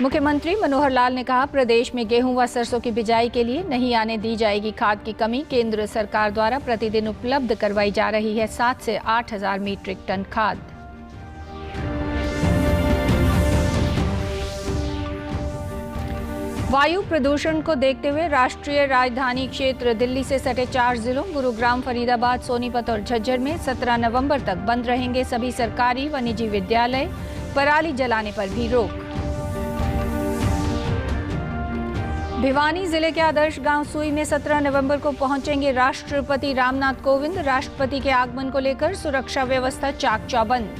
मुख्यमंत्री मनोहर लाल ने कहा, प्रदेश में गेहूं व सरसों की बिजाई के लिए नहीं आने दी जाएगी खाद की कमी। केंद्र सरकार द्वारा प्रतिदिन उपलब्ध करवाई जा रही है 7 से 8 हजार मीट्रिक टन खाद। वायु प्रदूषण को देखते हुए राष्ट्रीय राजधानी क्षेत्र दिल्ली से सटे 4 जिलों गुरुग्राम, फरीदाबाद, सोनीपत और झज्जर में 17 नवंबर तक बंद रहेंगे सभी सरकारी व निजी विद्यालय। पराली जलाने पर भी रोक। भिवानी जिले के आदर्श गांव सुई में 17 नवंबर को पहुंचेंगे राष्ट्रपति रामनाथ कोविंद। राष्ट्रपति के आगमन को लेकर सुरक्षा व्यवस्था चाक चौबंद।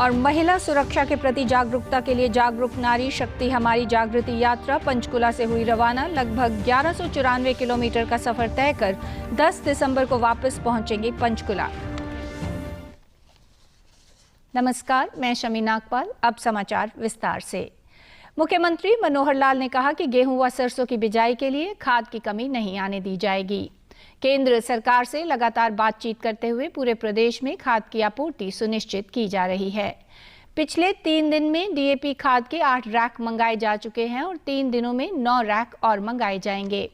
और महिला सुरक्षा के प्रति जागरूकता के लिए जागरूक नारी शक्ति हमारी जागृति यात्रा पंचकुला से हुई रवाना। लगभग 1194 किलोमीटर का सफर तय कर 10 दिसंबर को वापस पहुंचेंगी पंचकुला। नमस्कार, मैं शमी नागपाल। अब समाचार विस्तार से। मुख्यमंत्री मनोहर लाल ने कहा कि गेहूं व सरसों की बिजाई के लिए खाद की कमी नहीं आने दी जाएगी। केंद्र सरकार से लगातार बातचीत करते हुए पूरे प्रदेश में खाद की आपूर्ति सुनिश्चित की जा रही है। पिछले 3 दिन में डीएपी खाद के 8 रैक मंगाए जा चुके हैं और 3 दिनों में 9 रैक और मंगाए जाएंगे।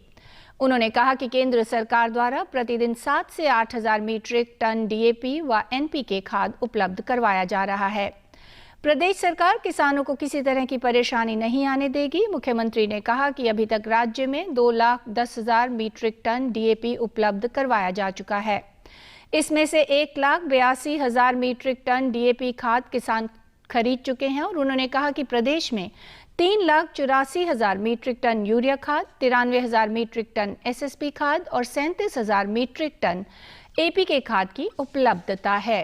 उन्होंने कहा कि केंद्र सरकार द्वारा प्रतिदिन 7 से 8 हजार मीट्रिक टन डीएपी व एनपीके खाद उपलब्ध करवाया जा रहा है। प्रदेश सरकार किसानों को किसी तरह की परेशानी नहीं आने देगी। मुख्यमंत्री ने कहा कि अभी तक राज्य में 2,10,000 मीट्रिक टन डीएपी उपलब्ध करवाया जा चुका है। इसमें से 1,82,000 मीट्रिक टन डीएपी खाद किसान खरीद चुके हैं और उन्होंने कहा कि प्रदेश में 3,84,000 मीट्रिक टन यूरिया खाद, 93,000 मीट्रिक टन एसएसपी खाद और 37,000 मीट्रिक टन एपीके खाद की उपलब्धता है।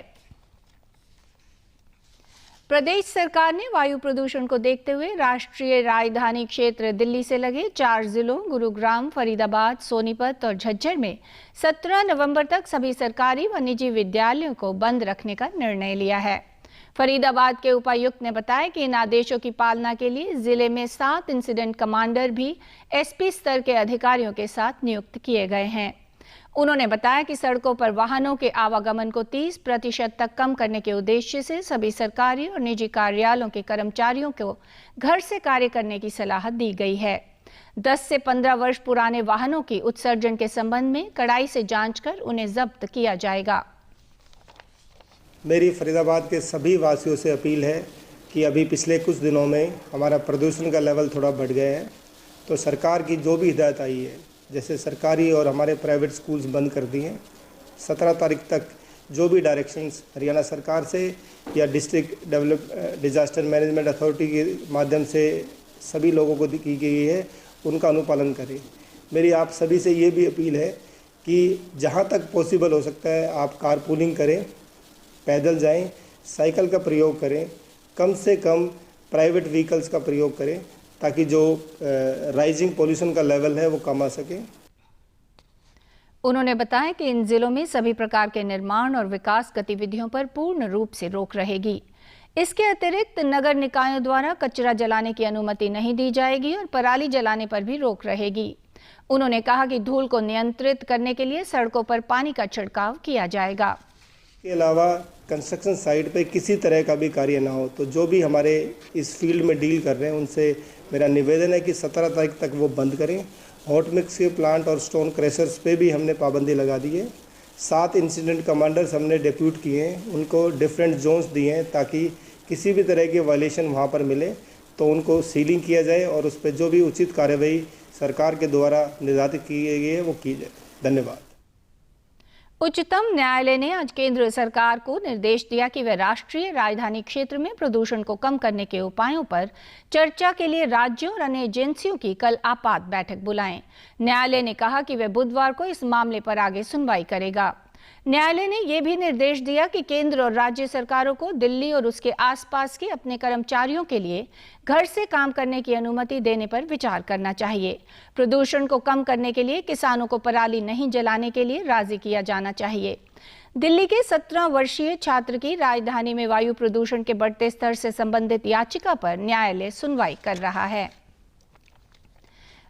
प्रदेश सरकार ने वायु प्रदूषण को देखते हुए राष्ट्रीय राजधानी क्षेत्र दिल्ली से लगे 4 जिलों गुरुग्राम, फरीदाबाद, सोनीपत और झज्जर में 17 नवंबर तक सभी सरकारी व निजी विद्यालयों को बंद रखने का निर्णय लिया है। फरीदाबाद के उपायुक्त ने बताया कि इन आदेशों की पालना के लिए जिले में 7 इंसिडेंट कमांडर भी एसपी स्तर के अधिकारियों के साथ नियुक्त किए गए हैं। उन्होंने बताया कि सड़कों पर वाहनों के आवागमन को 30% तक कम करने के उद्देश्य से सभी सरकारी और निजी कार्यालयों के कर्मचारियों को घर से कार्य करने की सलाह दी गई है। 10 से 15 वर्ष पुराने वाहनों की उत्सर्जन के संबंध में कड़ाई से जांच कर उन्हें जब्त किया जाएगा। मेरी फरीदाबाद के सभी वासियों से अपील है कि अभी पिछले कुछ दिनों में हमारा प्रदूषण का लेवल थोड़ा बढ़ गया है, तो सरकार की जो भी हिदायत आई है, जैसे सरकारी और हमारे प्राइवेट स्कूल्स बंद कर दिए हैं, 17 तारीख तक जो भी डायरेक्शंस हरियाणा सरकार से या डिस्ट्रिक्ट डिजास्टर मैनेजमेंट अथॉरिटी के माध्यम से सभी लोगों को की गई है, उनका अनुपालन करें। मेरी आप सभी से ये भी अपील है कि जहाँ तक पॉसिबल हो सकता है आप कारपूलिंग करें, पैदल जाएं, साइकिल का प्रयोग करें, कम से कम प्राइवेट व्हीकल्स का प्रयोग करें ताकि जो राइजिंग पोल्यूशन का लेवल है वो कम आ सके। उन्होंने बताया कि इन जिलों में सभी प्रकार के निर्माण और विकास गतिविधियों पर पूर्ण रूप से रोक रहेगी। इसके अतिरिक्त नगर निकायों द्वारा कचरा जलाने की अनुमति नहीं दी जाएगी और पराली जलाने पर भी रोक रहेगी। उन्होंने कहा कि धूल को नियंत्रित करने के लिए सड़कों पर पानी का छिड़काव किया जाएगा। के अलावा कंस्ट्रक्शन साइट पे किसी तरह का भी कार्य ना हो, तो जो भी हमारे इस फील्ड में डील कर रहे हैं उनसे मेरा निवेदन है कि 17 तारीख तक वो बंद करें। हॉट मिक्स के प्लांट और स्टोन क्रैशर्स पे भी हमने पाबंदी लगा दी है। 7 इंसिडेंट कमांडर्स हमने डिप्यूट किए हैं, उनको डिफरेंट जोन्स दिए हैं ताकि किसी भी तरह के वायलेशन वहाँ पर मिले तो उनको सीलिंग किया जाए और उस पर जो भी उचित कार्रवाई सरकार के द्वारा निर्धारित की गई है वो की जाए। धन्यवाद। उच्चतम न्यायालय ने आज केंद्र सरकार को निर्देश दिया कि वह राष्ट्रीय राजधानी क्षेत्र में प्रदूषण को कम करने के उपायों पर चर्चा के लिए राज्यों और अन्य एजेंसियों की कल आपात बैठक बुलाएं। न्यायालय ने कहा कि वह बुधवार को इस मामले पर आगे सुनवाई करेगा। न्यायालय ने यह भी निर्देश दिया कि केंद्र और राज्य सरकारों को दिल्ली और उसके आसपास के अपने कर्मचारियों के लिए घर से काम करने की अनुमति देने पर विचार करना चाहिए। प्रदूषण को कम करने के लिए किसानों को पराली नहीं जलाने के लिए राजी किया जाना चाहिए। दिल्ली के 17 वर्षीय छात्र की राजधानी में वायु प्रदूषण के बढ़ते स्तर से संबंधित याचिका पर न्यायालय सुनवाई कर रहा है।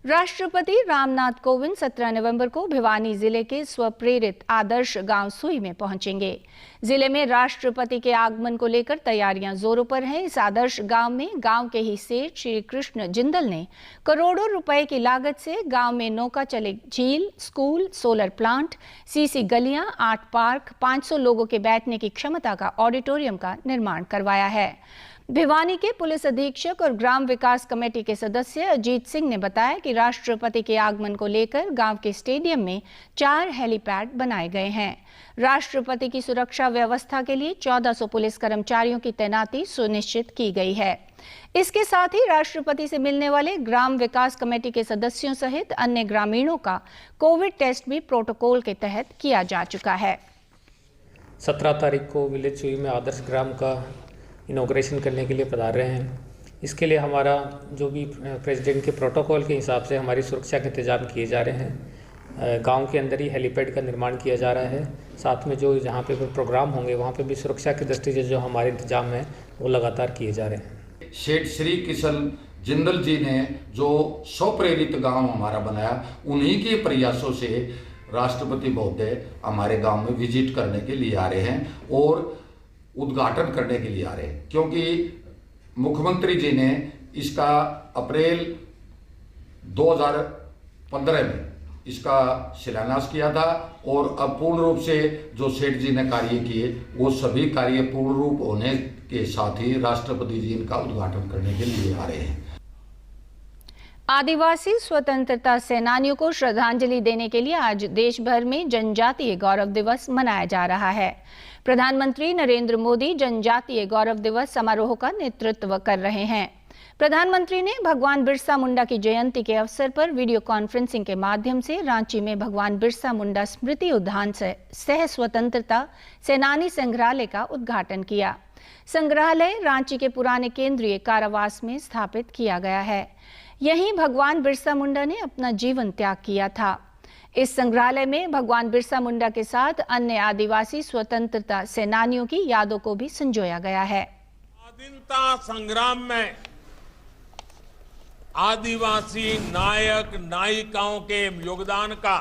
राष्ट्रपति रामनाथ कोविंद 17 नवंबर को भिवानी जिले के स्वप्रेरित आदर्श गांव सुई में पहुंचेंगे। जिले में राष्ट्रपति के आगमन को लेकर तैयारियां जोरों पर हैं। इस आदर्श गांव में गांव के ही सेठ श्री कृष्ण जिंदल ने करोड़ों रुपए की लागत से गांव में नौका चले झील, स्कूल, सोलर प्लांट, सीसी गलियां, 8 पार्क, 500 लोगों के बैठने की क्षमता का ऑडिटोरियम का निर्माण करवाया है। भिवानी के पुलिस अधीक्षक और ग्राम विकास कमेटी के सदस्य अजीत सिंह ने बताया कि राष्ट्रपति के आगमन को लेकर गांव के स्टेडियम में 4 हेलीपैड बनाए गए हैं। राष्ट्रपति की सुरक्षा व्यवस्था के लिए 1400 पुलिस कर्मचारियों की तैनाती सुनिश्चित की गई है। इसके साथ ही राष्ट्रपति से मिलने वाले ग्राम विकास कमेटी के सदस्यों सहित अन्य ग्रामीणों का कोविड टेस्ट भी प्रोटोकॉल के तहत किया जा चुका है। 17 तारीख को विलेज सुई में आदर्श ग्राम का इनॉग्रेशन करने के लिए पधार रहे हैं। इसके लिए हमारा जो भी प्रेसिडेंट के प्रोटोकॉल के हिसाब से हमारी सुरक्षा के इंतजाम किए जा रहे हैं। गांव के अंदर ही हेलीपैड का निर्माण किया जा रहा है। साथ में जो जहां पे प्रोग्राम होंगे वहां पे भी सुरक्षा की दृष्टि से जो हमारे इंतजाम हैं वो लगातार किए जा रहे हैं। सेठ श्री कृष्ण जिंदल जी ने जो स्वप्रेरित गांव हमारा बनाया, उन्हीं के प्रयासों से राष्ट्रपति महोदय हमारे गांव में विजिट करने के लिए आ रहे हैं और उद्घाटन करने के लिए आ रहे हैं, क्योंकि मुख्यमंत्री जी ने इसका अप्रैल 2015 में इसका शिलान्यास किया था और अब पूर्ण रूप से जो सेठ जी ने कार्य किए वो सभी कार्य पूर्ण रूप होने के साथ ही राष्ट्रपति जी इनका उद्घाटन करने के लिए आ रहे हैं। आदिवासी स्वतंत्रता सेनानियों को श्रद्धांजलि देने के लिए आज देश भर में जनजातीय गौरव दिवस मनाया जा रहा है। प्रधानमंत्री नरेंद्र मोदी जनजातीय गौरव दिवस समारोह का नेतृत्व कर रहे हैं। प्रधानमंत्री ने भगवान बिरसा मुंडा की जयंती के अवसर पर वीडियो कॉन्फ्रेंसिंग के माध्यम से रांची में भगवान बिरसा मुंडा स्मृति उद्यान से सह स्वतंत्रता सेनानी संग्रहालय का उद्घाटन किया। संग्रहालय रांची के पुराने केंद्रीय कारावास में स्थापित किया गया है। यहीं भगवान बिरसा मुंडा ने अपना जीवन त्याग किया था। इस संग्रहालय में भगवान बिरसा मुंडा के साथ अन्य आदिवासी स्वतंत्रता सेनानियों की यादों को भी संजोया गया है। स्वाधीनता संग्राम में आदिवासी नायक नायिकाओं के योगदान का,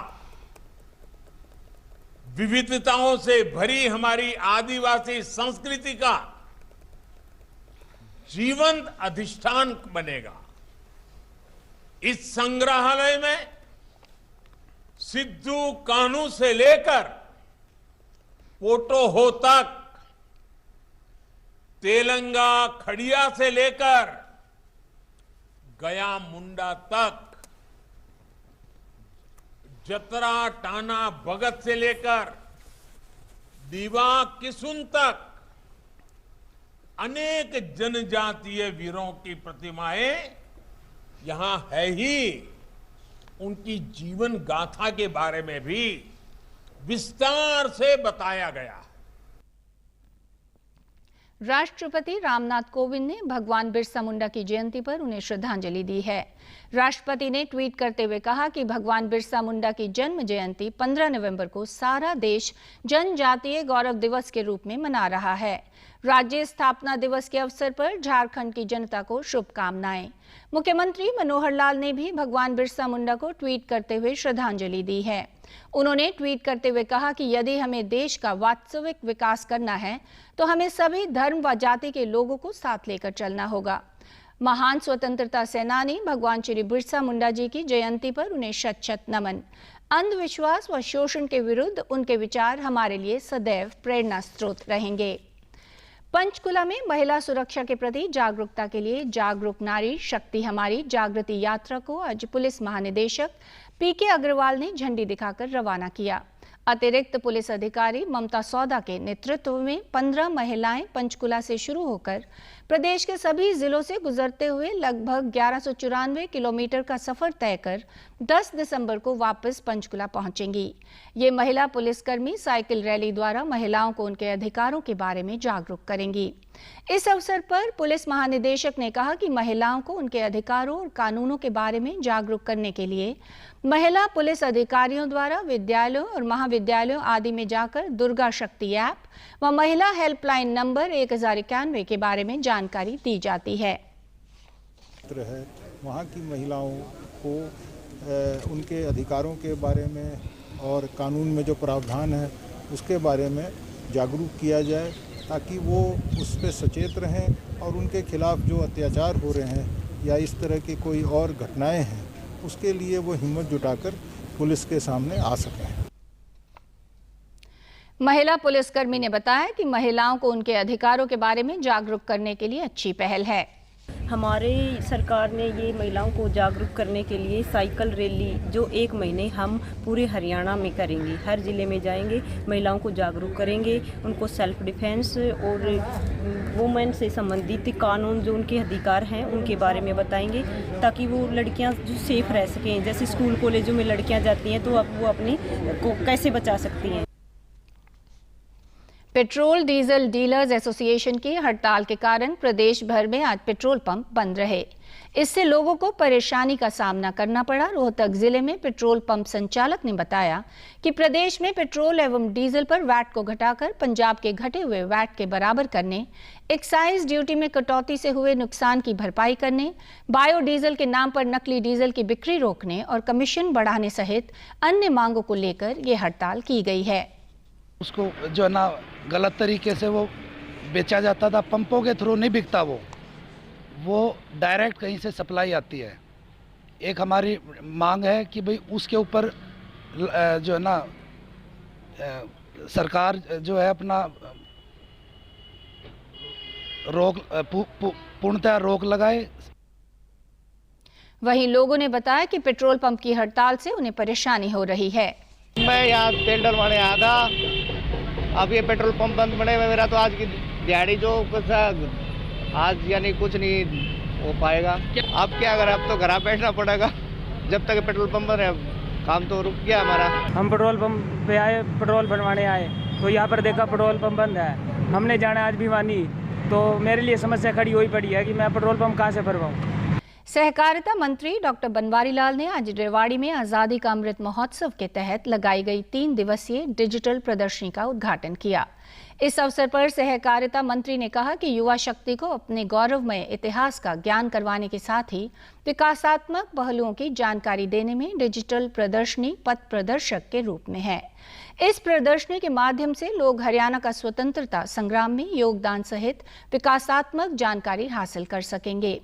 विविधताओं से भरी हमारी आदिवासी संस्कृति का जीवंत अधिष्ठान बनेगा। इस संग्रहालय में सिद्धू कान्हू से लेकर पोटोहो तक, तेलंगा खड़िया से लेकर गया मुंडा तक, जतरा टाना भगत से लेकर दीवा किसुन तक अनेक जनजातीय वीरों की प्रतिमाएं यहां है ही। उनकी जीवन गाथा के बारे में भी विस्तार से बताया गया। राष्ट्रपति रामनाथ कोविंद ने भगवान बिरसा मुंडा की जयंती पर उन्हें श्रद्धांजलि दी है। राष्ट्रपति ने ट्वीट करते हुए कहा कि भगवान बिरसा मुंडा की जन्म जयंती 15 नवंबर को सारा देश जनजातीय गौरव दिवस के रूप में मना रहा है। राज्य स्थापना दिवस के अवसर पर झारखंड की जनता को शुभकामनाएं। मुख्यमंत्री मनोहर लाल ने भी भगवान बिरसा मुंडा को ट्वीट करते हुए श्रद्धांजलि दी है। उन्होंने ट्वीट करते हुए कहा कि यदि हमें देश का वास्तविक विकास करना है तो हमें सभी धर्म व जाति के लोगों को साथ लेकर चलना होगा। महान स्वतंत्रता सेनानी भगवान श्री बिरसा मुंडा जी की जयंती पर उन्हें शत शत नमन। अंधविश्वास व शोषण के विरुद्ध उनके विचार हमारे लिए सदैव प्रेरणा स्रोत रहेंगे। पंचकुला में महिला सुरक्षा के प्रति जागरूकता के लिए जागरूक नारी शक्ति हमारी जागृति यात्रा को आज पुलिस महानिदेशक पीके अग्रवाल ने झंडी दिखाकर रवाना किया। अतिरिक्त पुलिस अधिकारी ममता सौदा के नेतृत्व में 15 महिलाएं पंचकुला से शुरू होकर प्रदेश के सभी जिलों से गुजरते हुए लगभग 1194 किलोमीटर का सफर तय कर 10 दिसंबर को वापस पंचकुला पहुंचेंगी। ये महिला पुलिसकर्मी साइकिल रैली द्वारा महिलाओं को उनके अधिकारों के बारे में जागरूक करेंगी। इस अवसर पर पुलिस महानिदेशक ने कहा कि महिलाओं को उनके अधिकारों और कानूनों के बारे में जागरूक करने के लिए महिला पुलिस अधिकारियों द्वारा विद्यालयों और महाविद्यालयों आदि में जाकर दुर्गा शक्ति ऐप व महिला हेल्पलाइन नंबर 1091 के बारे में जानकारी दी जाती है। वहाँ की महिलाओं को उनके अधिकारों के बारे में और कानून में जो प्रावधान है उसके बारे में जागरूक किया जाए, ताकि वो उस पर सचेत रहें और उनके खिलाफ़ जो अत्याचार हो रहे हैं या इस तरह की कोई और घटनाएं हैं उसके लिए वो हिम्मत जुटाकर पुलिस के सामने आ सकें। महिला पुलिसकर्मी ने बताया कि महिलाओं को उनके अधिकारों के बारे में जागरूक करने के लिए अच्छी पहल है। हमारे सरकार ने ये महिलाओं को जागरूक करने के लिए साइकिल रैली जो 1 महीने हम पूरे हरियाणा में करेंगे, हर ज़िले में जाएंगे, महिलाओं को जागरूक करेंगे, उनको सेल्फ डिफेंस और वुमेन से संबंधित कानून जो उनके अधिकार हैं उनके बारे में बताएंगे, ताकि वो लड़कियां जो सेफ रह सकें। जैसे स्कूल कॉलेजों में लड़कियां जाती हैं तो अब वो अपनी को कैसे बचा सकती हैं। पेट्रोल डीजल डीलर्स एसोसिएशन की हड़ताल के कारण प्रदेश भर में आज पेट्रोल पंप बंद रहे। इससे लोगों को परेशानी का सामना करना पड़ा। रोहतक जिले में पेट्रोल पंप संचालक ने बताया कि प्रदेश में पेट्रोल एवं डीजल पर वैट को घटाकर पंजाब के घटे हुए वैट के बराबर करने, एक्साइज ड्यूटी में कटौती से हुए नुकसान की भरपाई करने, बायोडीजल के नाम पर नकली डीजल की बिक्री रोकने और कमीशन बढ़ाने सहित अन्य मांगों को लेकर ये हड़ताल की गई है। उसको जो है ना गलत तरीके से वो बेचा जाता था, पंपों के थ्रू नहीं बिकता, वो डायरेक्ट कहीं से सप्लाई आती है। एक हमारी मांग है कि भाई उसके ऊपर जो है ना सरकार जो है अपना रोक पूर्णतः रोक लगाए। वहीं लोगों ने बताया कि पेट्रोल पंप की हड़ताल से उन्हें परेशानी हो रही है। मैं यहाँ तेल डलवाने आया था, अब ये पेट्रोल पंप बंद पड़े हुए, मेरा तो आज की दिहाड़ी जो कुछ आज यानी कुछ नहीं हो पाएगा। अब क्या करें, अब तो घर बैठना पड़ेगा जब तक पेट्रोल पंप बंद है, काम तो रुक गया हमारा। हम पेट्रोल पंप पे आए, पेट्रोल भरवाने आए तो यहाँ पर देखा पेट्रोल पंप बंद है। हमने जाना आज भिवानी, तो मेरे लिए समस्या खड़ी हुई पड़ी है कि मैं पेट्रोल पंप कहाँ से भरवाऊँ। सहकारिता मंत्री डॉक्टर बनवारी लाल ने आज रेवाड़ी में आज़ादी का अमृत महोत्सव के तहत लगाई गई 3 दिवसीय डिजिटल प्रदर्शनी का उद्घाटन किया। इस अवसर पर सहकारिता मंत्री ने कहा कि युवा शक्ति को अपने गौरवमय इतिहास का ज्ञान करवाने के साथ ही विकासात्मक पहलुओं की जानकारी देने में डिजिटल प्रदर्शनी पथ प्रदर्शक के रूप में है। इस प्रदर्शनी के माध्यम से लोग हरियाणा का स्वतंत्रता संग्राम में योगदान सहित विकासात्मक जानकारी हासिल कर सकेंगे।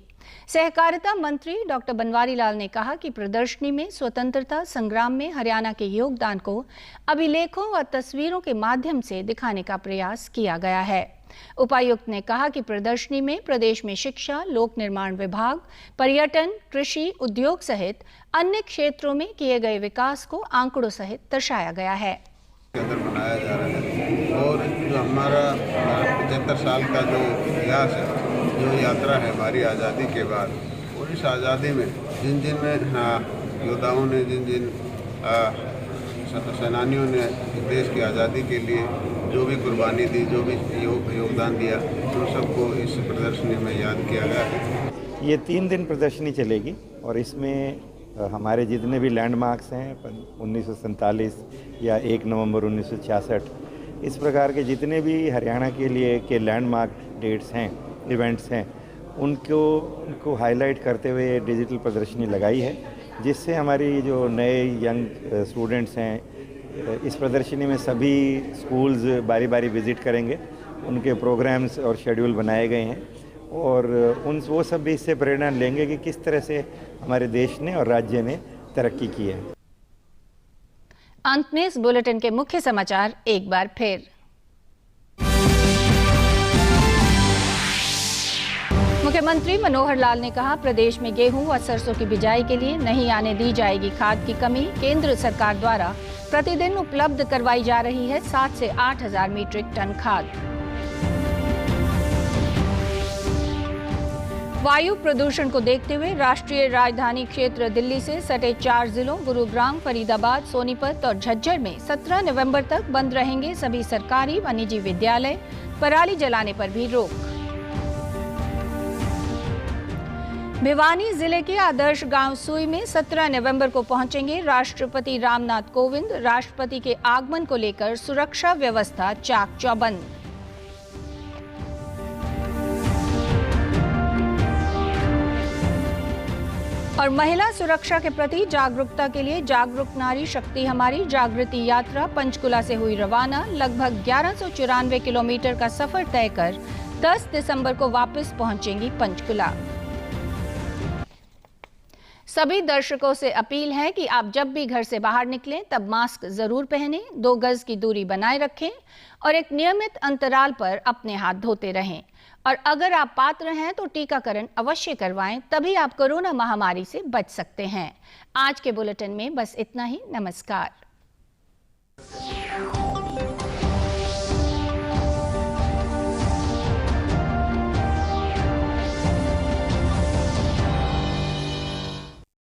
सहकारिता मंत्री डॉक्टर बनवारी लाल ने कहा कि प्रदर्शनी में स्वतंत्रता संग्राम में हरियाणा के योगदान को अभिलेखों व तस्वीरों के माध्यम से दिखाने का प्रयास किया गया है। उपायुक्त ने कहा कि प्रदर्शनी में प्रदेश में शिक्षा, लोक निर्माण विभाग, पर्यटन, कृषि, उद्योग सहित अन्य क्षेत्रों में किए गए विकास को आंकड़ों सहित दर्शाया गया है। अंदर बनाया जा रहा है और जो हमारा 75 साल का जो इतिहास है, जो यात्रा है हमारी आज़ादी के बाद, और इस आज़ादी में जिन जिन योद्धाओं ने, जिन जिन सेनानियों ने देश की आज़ादी के लिए जो भी कुर्बानी दी, जो भी योगदान दिया, उन सबको इस प्रदर्शनी में याद किया गया है। ये 3 दिन प्रदर्शनी चलेगी और इसमें हमारे जितने भी लैंडमार्क्स हैं 1947 या 1 नवंबर 1966, इस प्रकार के जितने भी हरियाणा के लिए के लैंडमार्क डेट्स हैं, इवेंट्स हैं, उनको हाईलाइट करते हुए डिजिटल प्रदर्शनी लगाई है, जिससे हमारी जो नए यंग स्टूडेंट्स हैं इस प्रदर्शनी में सभी स्कूल्स बारी बारी विज़िट करेंगे। उनके प्रोग्राम्स और शेड्यूल बनाए गए हैं और वो सब भी इससे प्रेरणा लेंगे कि किस तरह से हमारे देश ने और राज्य ने तरक्की की है। अंत में इस बुलेटिन के मुख्य समाचार एक बार फिर। मुख्यमंत्री मनोहर लाल ने कहा, प्रदेश में गेहूं व सरसों की बिजाई के लिए नहीं आने दी जाएगी खाद की कमी। केंद्र सरकार द्वारा प्रतिदिन उपलब्ध करवाई जा रही है 7 से 8 हजार मीट्रिक टन खाद। वायु प्रदूषण को देखते हुए राष्ट्रीय राजधानी क्षेत्र दिल्ली से सटे 4 जिलों गुरुग्राम, फरीदाबाद, सोनीपत और झज्जर में 17 नवंबर तक बंद रहेंगे सभी सरकारी व निजी विद्यालय। पराली जलाने पर भी रोक। भिवानी जिले के आदर्श गांव सुई में 17 नवंबर को पहुंचेंगे राष्ट्रपति रामनाथ कोविंद। राष्ट्रपति के आगमन को लेकर सुरक्षा व्यवस्था चाक चौबंद। और और महिला सुरक्षा के प्रति जागरूकता के लिए जागरूक नारी शक्ति हमारी जागृति यात्रा पंचकुला से हुई रवाना। लगभग 1194 किलोमीटर का सफर तय कर 10 दिसंबर को वापस पहुंचेंगी पंचकुला। सभी दर्शकों से अपील है कि आप जब भी घर से बाहर निकलें तब मास्क जरूर पहनें, 2 गज की दूरी बनाए रखें और एक नियमित अंतराल पर अपने हाथ धोते रहें। और अगर आप पात्र हैं तो टीकाकरण अवश्य करवाएं, तभी आप कोरोना महामारी से बच सकते हैं। आज के बुलेटिन में बस इतना ही। नमस्कार।